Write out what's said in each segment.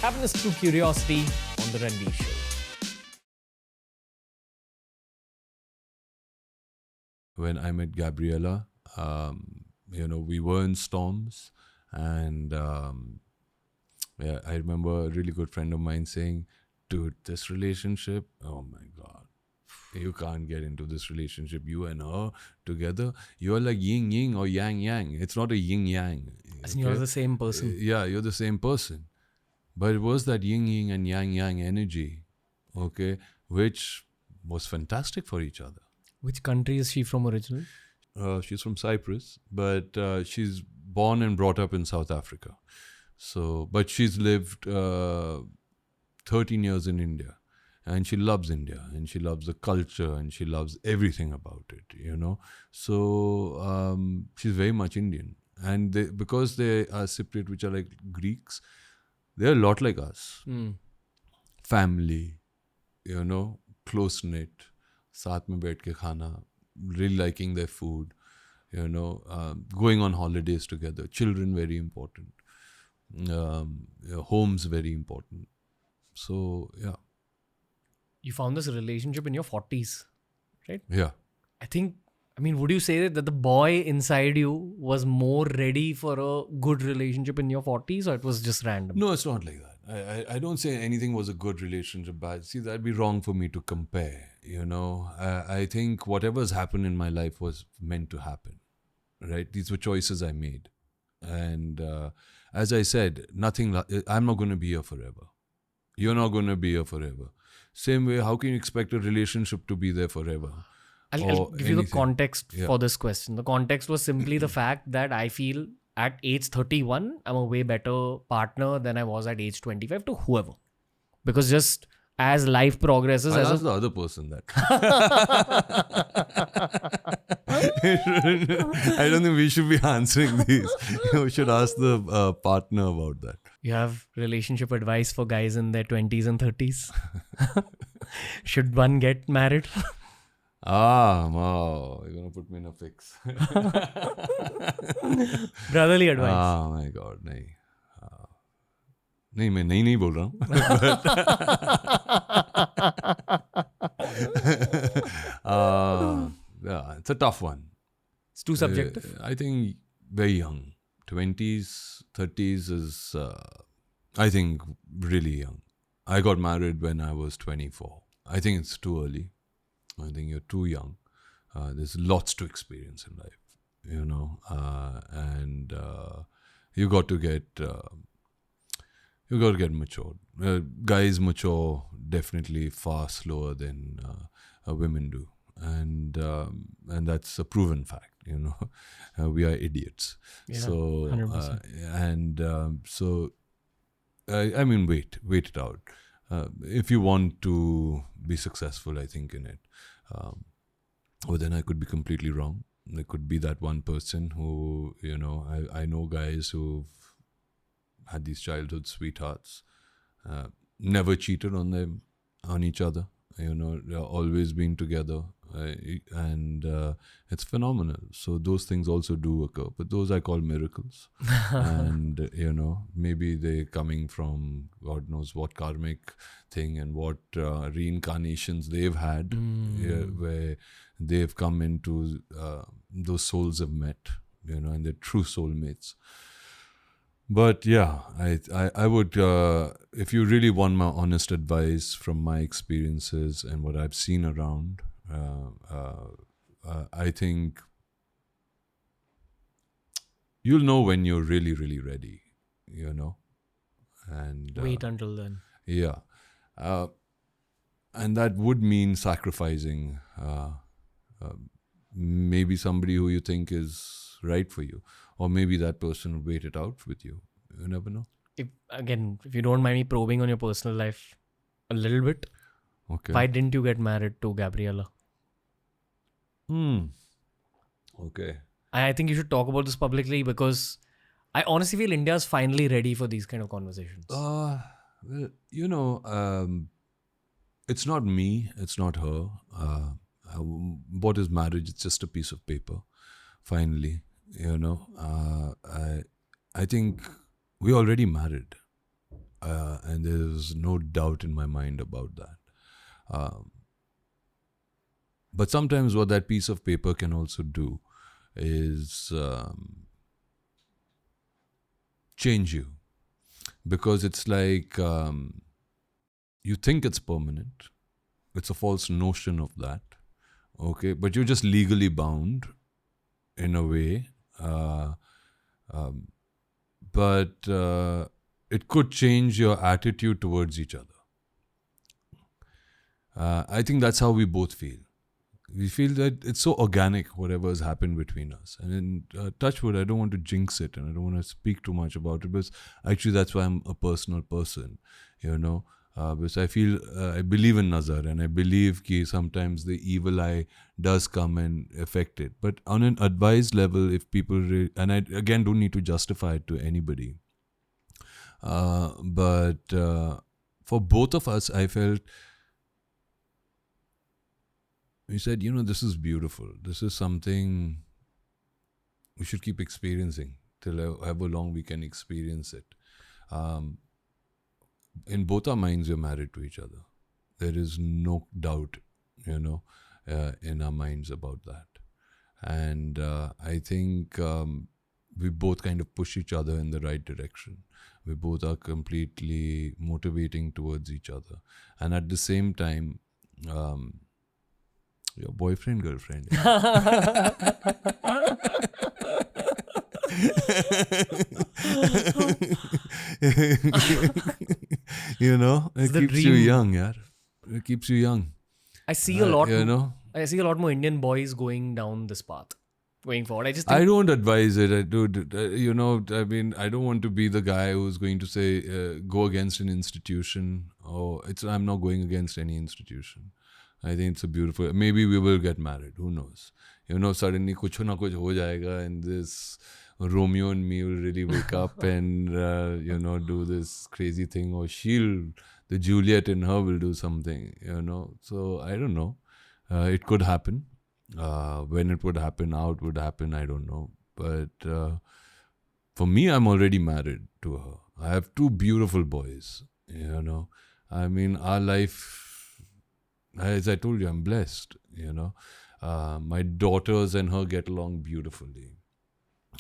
Happiness through curiosity on the Ranveer Show. When I met Gabriella, we were in Storms, and I remember a really good friend of mine saying, "Dude, this relationship, oh my god, you can't get into this relationship. You and her together, you're like yin yin or yang yang. It's not a yin yang. As in you're the same person. Yeah, you're the same person, but it was that yin yin and yang yang energy, okay, which was fantastic for each other." Which country is she from originally? She's from Cyprus, but she's born and brought up in South Africa. So, but she's lived 13 years in India, and she loves India, and she loves the culture, and she loves everything about it. So she's very much Indian, and because they are Cypriot, which are like Greeks, they're a lot like us. Family, close knit, साथ में बैठ के खाना, really liking their food, going on holidays together, children very important, homes very important. So, yeah. You found this relationship in your 40s, right? Yeah. Would you say that the boy inside you was more ready for a good relationship in your 40s, or it was just random? No, it's not like that. I don't say anything was a good relationship, bad. See, that'd be wrong for me to compare, I think whatever's happened in my life was meant to happen, right? These were choices I made. And as I said, I'm not going to be here forever. You're not going to be here forever. Same way, how can you expect a relationship to be there forever? I'll give you the context for this question. The context was simply the fact that I feel at age 31, I'm a way better partner than I was at age 25 to whoever. Because just as life progresses... I'll ask the other person that. I don't think we should be answering these. We should ask the partner about that. You have relationship advice for guys in their 20s and 30s? Should one get married? Wow, you're going to put me in a fix. Brotherly advice. Oh my God, नहीं. नहीं, मैं नहीं बोल रहा हूँ. Yeah, it's a tough one. It's too subjective. I think very young. 20s, 30s is, I think, really young. I got married when I was 24. I think it's too early. I think you're too young. There's lots to experience in life, and you got to get matured. Guys mature definitely far slower than women do, and that's a proven fact. We are idiots. Yeah, so 100%. wait it out. If you want to be successful, I think in it. But then I could be completely wrong. There could be that one person who, I know guys who've had these childhood sweethearts, never cheated on each other. They're always been together, and it's phenomenal. So those things also do occur, but those I call miracles. And maybe they're coming from God knows what karmic thing and what reincarnations they've had, where they've come into those souls have met, and they're true soulmates. But yeah, I would, if you really want my honest advice from my experiences and what I've seen around, I think you'll know when you're really, really ready, and wait until then. Yeah. And that would mean sacrificing maybe somebody who you think is right for you. Or maybe that person will wait it out with you. You never know. If you don't mind me probing on your personal life a little bit, Okay. why didn't you get married to Gabriella? Okay. I think you should talk about this publicly, because I honestly feel India is finally ready for these kind of conversations. Well, it's not me, it's not her. What is marriage? It's just a piece of paper. Finally, I think we're already married. and there's no doubt in my mind about that. But sometimes what that piece of paper can also do is change you, because it's like you think it's permanent. It's a false notion of that. Okay, but you're just legally bound in a way. But it could change your attitude towards each other. I think that's how we both feel. We feel that it's so organic, whatever has happened between us. And in Touchwood, I don't want to jinx it and I don't want to speak too much about it, because actually that's why I'm a personal person, because I feel, I believe in nazar, and I believe that sometimes the evil eye does come and affect it. But on an advised level, if people, and I again don't need to justify it to anybody, but for both of us, I felt, we said, this is beautiful. This is something we should keep experiencing till however long we can experience it. In both our minds, we're married to each other. There is no doubt, in our minds about that. And I think we both kind of push each other in the right direction. We both are completely motivating towards each other. And at the same time, your boyfriend, girlfriend. It keeps you young, yaar. It keeps you young. I see a lot. I see a lot more Indian boys going down this path, going forward. I don't advise it. I don't want to be the guy who's going to say go against an institution. I'm not going against any institution. I think it's a beautiful. Maybe we will get married. Who knows? Suddenly kuch na kuch ho jayega, and this Romeo and me will really wake up and do this crazy thing, or the Juliet in her will do something. So I don't know. It could happen. When it would happen, how it would happen, I don't know. But for me, I'm already married to her. I have 2 beautiful boys. Our life. As I told you, I'm blessed, My daughters and her get along beautifully.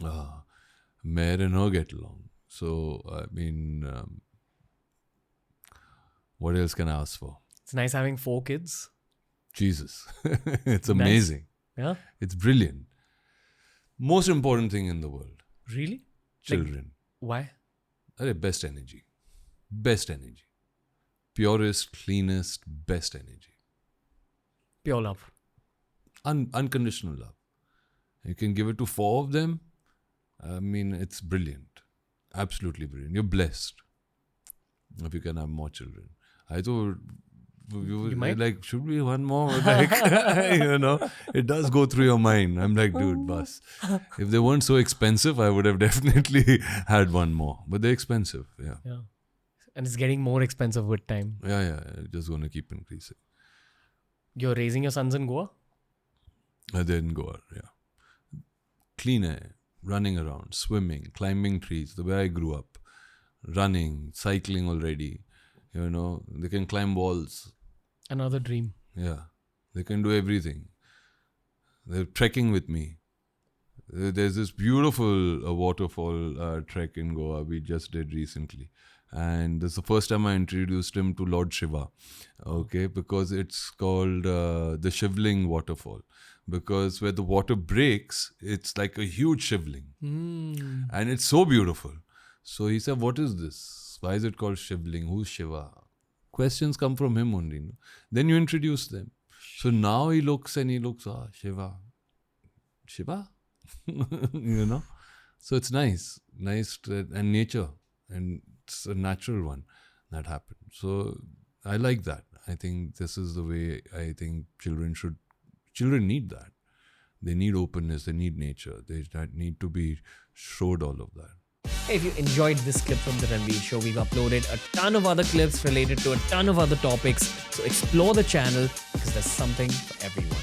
Mare and her get along. So, what else can I ask for? It's nice having 4 kids. Jesus. It's amazing. Nice. Yeah? It's brilliant. Most important thing in the world. Really? Children. Why? Best energy. Best energy. Purest, cleanest, best energy. Pure love. Unconditional love. You can give it to 4 of them. It's brilliant. Absolutely brilliant. You're blessed if you can have more children. I thought you might. Should we one more? It does go through your mind. I'm like, dude, boss. If they weren't so expensive, I would have definitely had one more. But they're expensive. Yeah. And it's getting more expensive with time. Yeah. Just going to keep increasing. You're raising your sons in Goa? They're in Goa, yeah. Clean air, running around, swimming, climbing trees, the way I grew up. Running, cycling already. They can climb walls. Another dream. Yeah. They can do everything. They're trekking with me. There's this beautiful waterfall trek in Goa we just did recently. And this is the first time I introduced him to Lord Shiva, because it's called the Shivling waterfall. Because where the water breaks, it's like a huge shivling. And it's so beautiful. So he said, what is this? Why is it called Shivling? Who's Shiva? Questions come from him only. Then you introduce them. So now he looks, Shiva. Shiva? So it's nice. And nature. And it's a natural one that happened. So I like that. I think this is the way I think children need that. They need openness, they need nature, they need to be showed all of that. If you enjoyed this clip from The Ranveer Show, we've uploaded a ton of other clips related to a ton of other topics. So explore the channel because there's something for everyone.